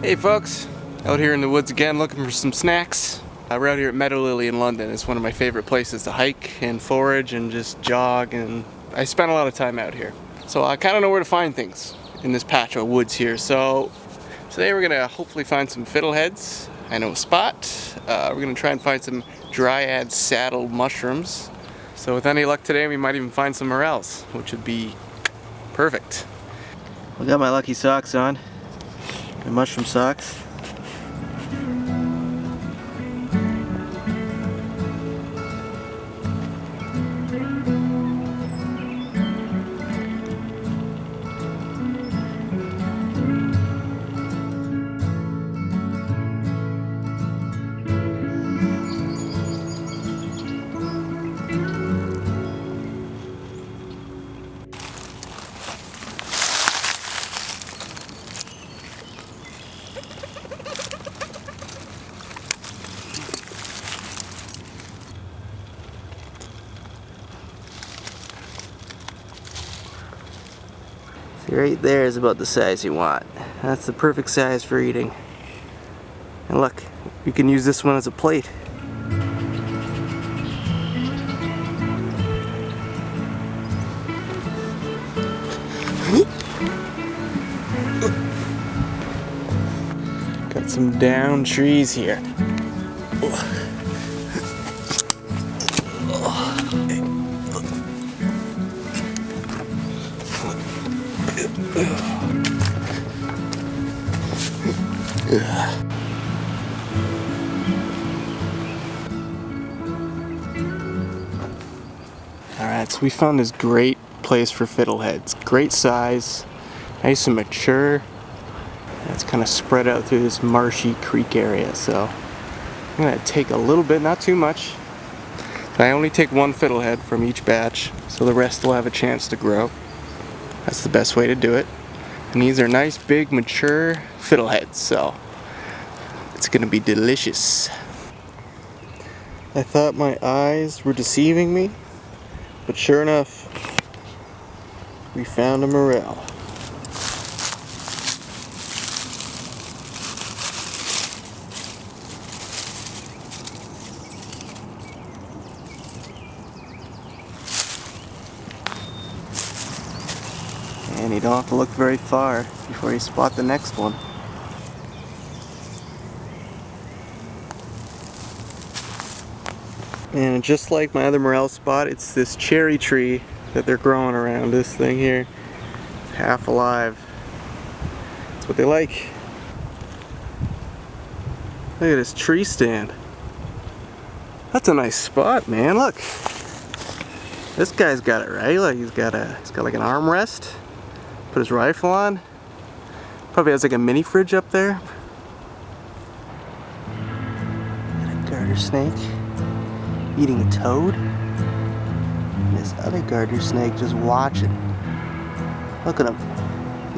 Hey folks, out here in the woods again looking for some snacks. We're out here at Meadowlilly in London. It's one of my favorite places to hike and forage and just jog, and I spend a lot of time out here. So I kind of know where to find things in this patch of woods here. So today we're gonna hopefully find some fiddleheads. I know a spot. We're gonna try and find some dryad saddle mushrooms. So with any luck today we might even find some morels, which would be perfect. I got my lucky socks on. My mushroom socks. See, right there is about the size you want. That's the perfect size for eating. And look, you can use this one as a plate. Got some down trees here. Alright, so we found this great place for fiddleheads. Great size, nice and mature. And it's kind of spread out through this marshy creek area. So I'm going to take a little bit, not too much. I only take one fiddlehead from each batch, so the rest will have a chance to grow. That's the best way to do it. And these are nice, big, mature fiddleheads, so it's gonna be delicious. I thought my eyes were deceiving me, but sure enough, we found a morel. And you don't have to look very far before you spot the next one. And just like my other morel spot, it's this cherry tree that they're growing around. This thing here, it's half alive. That's what they like. Look at this tree stand. That's a nice spot, man. Look, this guy's got it right. Like he's got like an armrest. Put his rifle on. Probably has like a mini fridge up there. And a garter snake eating a toad. And this other garter snake just watching. Look at him.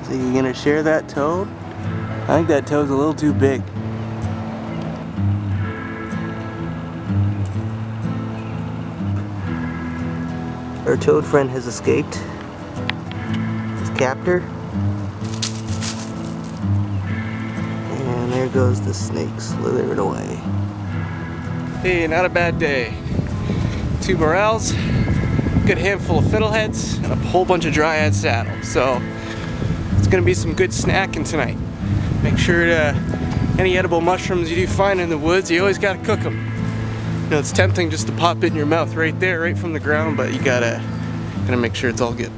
Is he gonna share that toad? I think that toad's a little too big. Our toad friend has escaped. Captor. And there goes the snake slithering away. Hey, not a bad day. 2 morels, good handful of fiddleheads, and a whole bunch of dryad saddles. So it's gonna be some good snacking tonight. Make sure to, any edible mushrooms you do find in the woods, you always gotta cook them. You know, it's tempting just to pop it in your mouth right there, right from the ground, but you gotta make sure it's all good.